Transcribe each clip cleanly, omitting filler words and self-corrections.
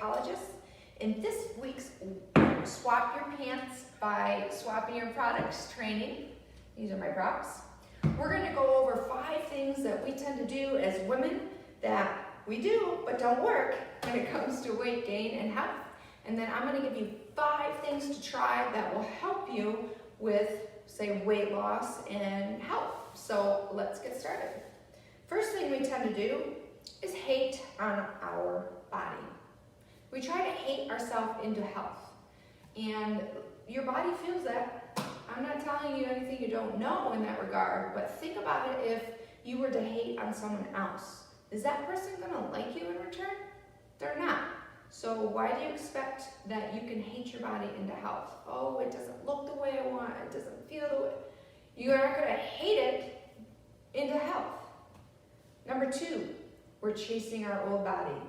psychologist. In this week's Swap Your Pants by Swapping Your Products training, these are my props, we're going to go over 5 things that we tend to do as women that we do but don't work when it comes to weight gain and health. And then I'm going to give you 5 things to try that will help you with, say, weight loss and health. So let's get started. First thing we tend to do is hate on our body. We try to hate ourselves into health. And your body feels that. I'm not telling you anything you don't know in that regard, but think about it if you were to hate on someone else. Is that person going to like you in return? They're not. So why do you expect that you can hate your body into health? Oh, it doesn't look the way I want. It doesn't feel the way. You're not going to hate it into health. Number 2, we're chasing our old body.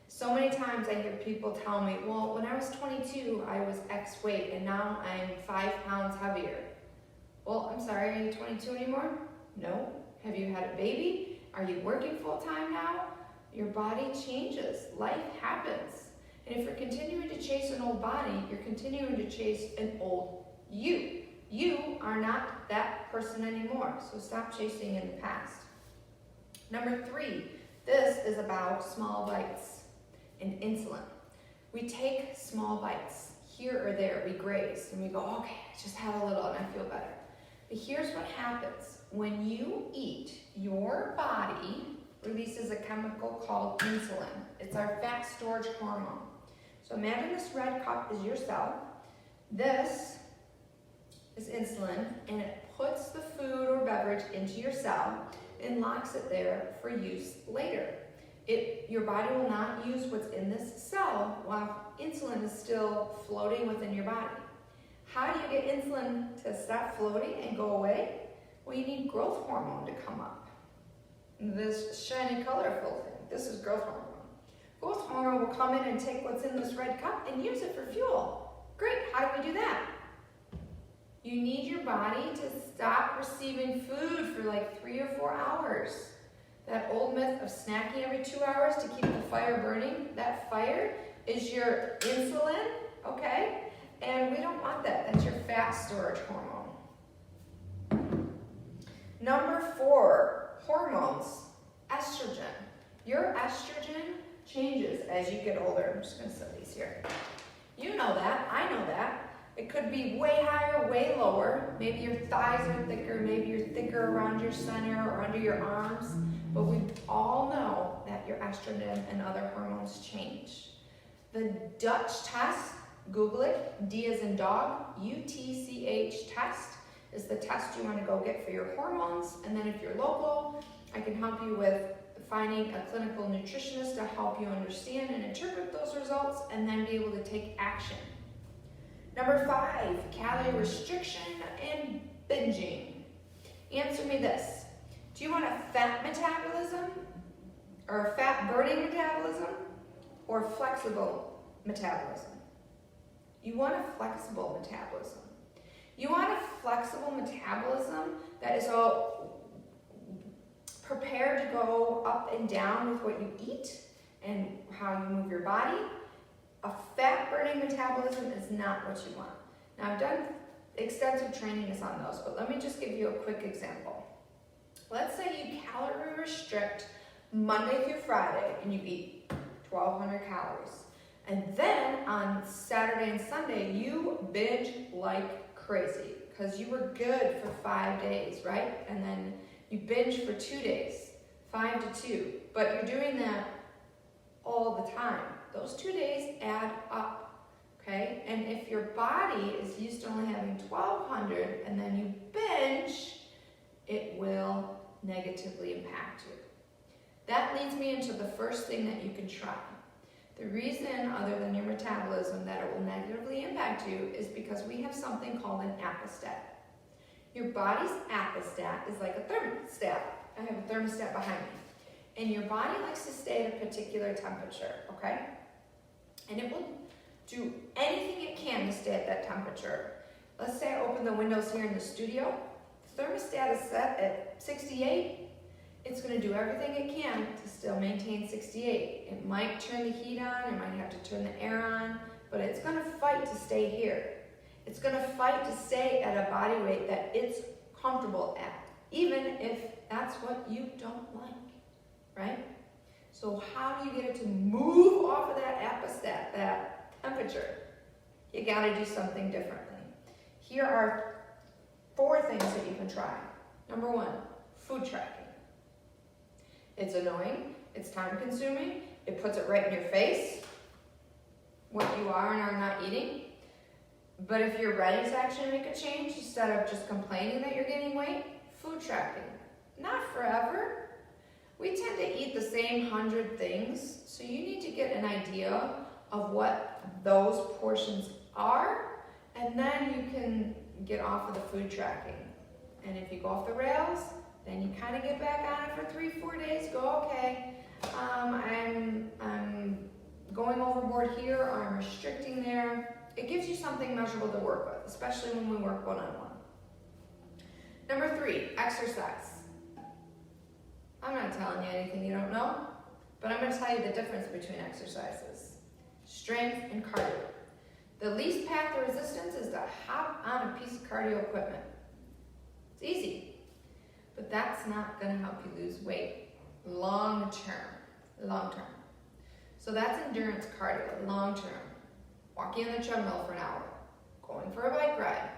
So many times I hear people tell me, well, when I was 22, I was X weight, and now I'm 5 pounds heavier. Well, I'm sorry, are you 22 anymore? No. Have you had a baby? Are you working full time now? Your body changes. Life happens. And if you're continuing to chase an old body, you're continuing to chase an old you. You are not that person anymore, so stop chasing in the past. Number 3, this is about small bites and insulin. We take small bites here or there, we graze, and we go, okay, I just had a little and I feel better. But here's what happens. When you eat, your body releases a chemical called insulin. It's our fat storage hormone. So imagine this red cup is your cell. This is insulin, and it puts the food or beverage into your cell and locks it there for use later. Your body will not use what's in this cell while insulin is still floating within your body. How do you get insulin to stop floating and go away? Well, you need growth hormone to come up. This shiny colorful thing, this is growth hormone. Growth hormone will come in and take what's in this red cup and use it for fuel. Great, how do we do that? You need your body to stop receiving food for like 3 or 4 hours. That old myth of snacking every 2 hours to keep the fire burning, that fire is your insulin, okay? And we don't want that. That's your fat storage hormone. Number 4, hormones, estrogen. Your estrogen changes as you get older. I'm just going to set these here. You know that. I know that. It could be way higher, way lower. Maybe your thighs are thicker. Maybe you're thicker around your center or under your arms. But we all know that your estrogen and other hormones change. The Dutch test, Google it, D as in dog, UTCH test, is the test you want to go get for your hormones. And then if you're local, I can help you with finding a clinical nutritionist to help you understand and interpret those results and then be able to take action. Number 5, calorie restriction and binging. Answer me this. Do you want a fat metabolism or a fat burning metabolism or flexible metabolism? You want a flexible metabolism. You want a flexible metabolism that is all prepared to go up and down with what you eat and how you move your body. A fat burning metabolism is not what you want. Now I've done extensive trainings on those, but let me just give you a quick example. Let's say you calorie restrict Monday through Friday and you eat 1,200 calories. And then on Saturday and Sunday, you binge like crazy because you were good for 5 days, right? And then you binge for 2 days, 5 to 2. But you're doing that all the time. Those 2 days add up, okay? And if your body is used to only having 1,200 and then you binge, it will negatively impact you. That leads me into the first thing that you can try. The reason, other than your metabolism, that it will negatively impact you is because we have something called an aquistat. Your body's aquistat is like a thermostat. I have a thermostat behind me. And your body likes to stay at a particular temperature, okay? And it will do anything it can to stay at that temperature. Let's say I open the windows here in the studio. The thermostat is set at 68. it's going to do everything it can to still maintain 68. It might turn the heat on, it might have to turn the air on, but it's going to fight to stay here. It's going to fight to stay at a body weight that it's comfortable at, even if that's what you don't like, right? So how do you get it to move off of that apostat, that temperature? You got to do something differently. Here are 4 things that you can try. Number 1, food tracking. It's annoying, it's time consuming, it puts it right in your face, what you are and are not eating. But if you're ready to actually make a change, instead of just complaining that you're gaining weight, food tracking. Not forever. We tend to eat the same 100 things, so you need to get an idea of what those portions are, and then you can get off of the food tracking. And if you go off the rails, then you kind of get back on it for 3-4 days, go, okay, I'm going overboard here, or I'm restricting there. It gives you something measurable to work with, especially when we work one-on-one. Number 3, exercise. I'm not telling you anything you don't know, but I'm going to tell you the difference between exercises. Strength and cardio. The least path to resistance is to hop on a piece of cardio equipment. It's easy. But that's not going to help you lose weight long term. So that's endurance cardio, long term. Walking on the treadmill for an hour, going for a bike ride.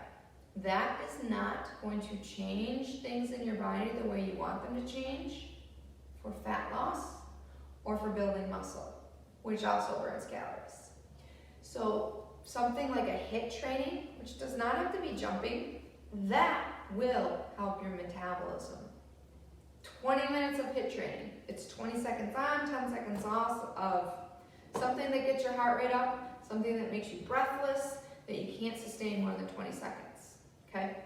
That is not going to change things in your body the way you want them to change for fat loss or for building muscle, which also burns calories. So something like a HIIT training, which does not have to be jumping, that will help your metabolism. 20 minutes of HIIT training. It's 20 seconds on, 10 seconds off of something that gets your heart rate up, something that makes you breathless, that you can't sustain more than 20 seconds, okay?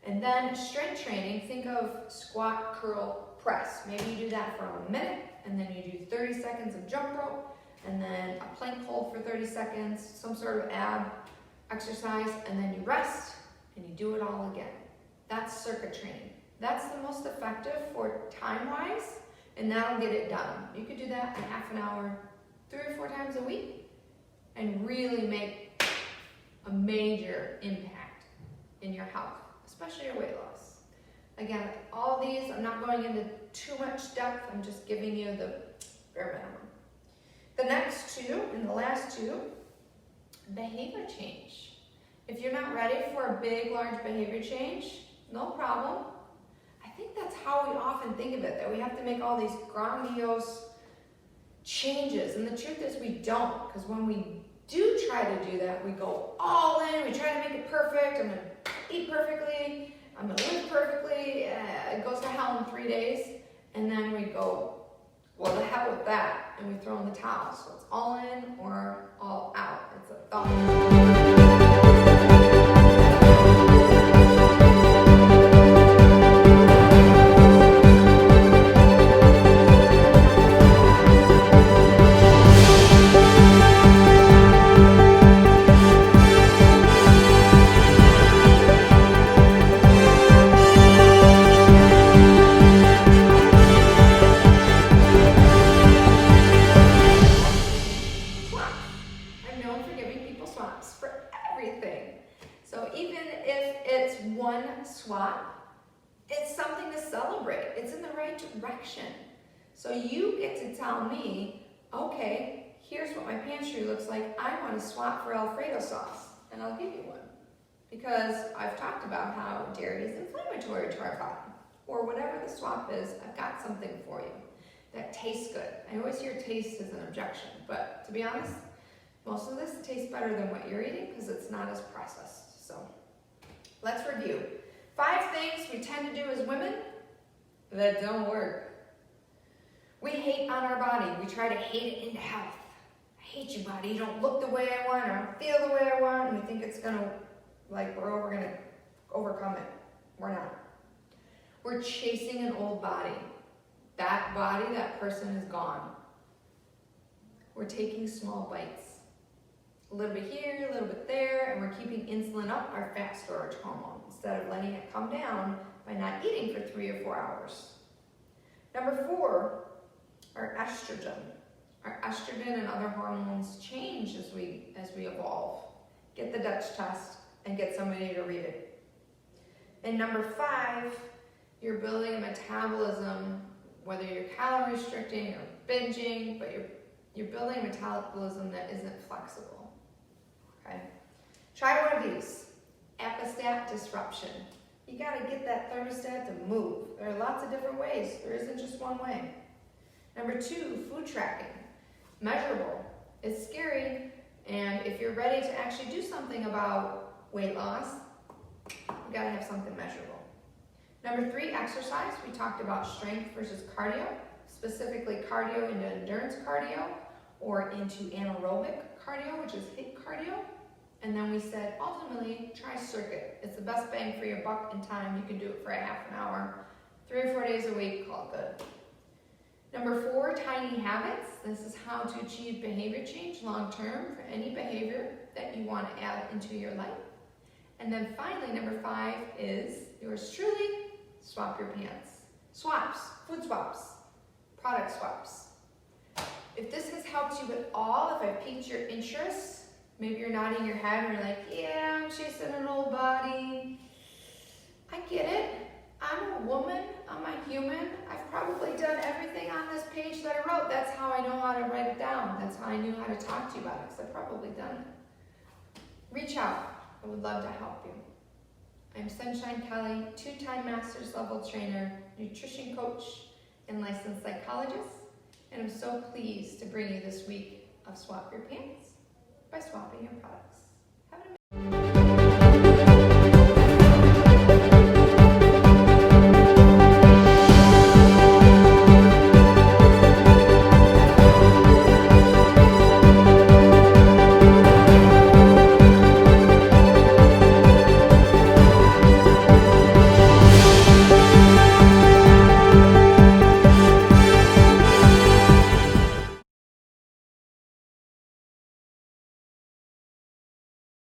And then strength training, think of squat, curl, press. Maybe you do that for a minute, and then you do 30 seconds of jump rope, and then a plank hold for 30 seconds, some sort of ab exercise, and then you rest, and you do it all again. That's circuit training. That's the most effective for time-wise, and that'll get it done. You could do that in half an hour, 3 or 4 times a week, and really make a major impact in your health, especially your weight loss. Again, all these, I'm not going into too much depth, I'm just giving you the bare minimum. The next 2, and the last 2, behavior change. If you're not ready for a big, large behavior change, no problem. I think that's how we often think of it, that we have to make all these grandiose changes. And the truth is we don't, because when we do try to do that, we go all in, we try to make it perfect, I'm gonna eat perfectly, I'm gonna live perfectly, it goes to hell in 3 days, and then we go, well, the hell with that, and we throw in the towel. So it's all in or all out. It's a thought. It's something to celebrate. It's in the right direction. So you get to tell me, okay, here's what my pantry looks like. I want to swap for Alfredo sauce, and I'll give you one. Because I've talked about how dairy is inflammatory to our body, or whatever the swap is, I've got something for you that tastes good. I always hear taste as an objection, but to be honest, most of this tastes better than what you're eating because it's not as processed. So let's review. 5 things we tend to do as women that don't work. We hate on our body. We try to hate it into health. I hate you, body. You don't look the way I want, or don't feel the way I want, and we think it's gonna, we're gonna overcome it. We're not. We're chasing an old body. That body, that person is gone. We're taking small bites. A little bit here, a little bit there, and we're keeping insulin up, our fat storage hormone, instead of letting it come down by not eating for 3 or 4 hours. Number 4, our estrogen. Our estrogen and other hormones change as we evolve. Get the Dutch test and get somebody to read it. And number 5, you're building a metabolism, whether you're calorie restricting or binging, but you're building a metabolism that isn't flexible. Okay? Try one of these. Apostat disruption. You got to get that thermostat to move. There are lots of different ways. There isn't just one way. Number 2, food tracking. Measurable. It's scary, and if you're ready to actually do something about weight loss, you got to have something measurable. Number 3, exercise. We talked about strength versus cardio, specifically cardio into endurance cardio or into anaerobic cardio, which is HIIT cardio. And then we said, ultimately, try circuit. It's the best bang for your buck in time. You can do it for a half an hour, 3 or 4 days a week, call it good. Number 4, tiny habits. This is how to achieve behavior change long-term for any behavior that you want to add into your life. And then finally, number 5 is yours truly, swap your pants. Swaps, food swaps, product swaps. If this has helped you at all, if I've piqued your interest, maybe you're nodding your head and you're like, yeah, I'm chasing an old body. I get it. I'm a woman, I'm a human. I've probably done everything on this page that I wrote. That's how I know how to write it down. That's how I knew how to talk to you about it, because I've probably done it. Reach out. I would love to help you. I'm Sunshine Kelly, 2-time master's level trainer, nutrition coach, and licensed psychologist. And I'm so pleased to bring you this week of Swap Your Pants by swapping your products.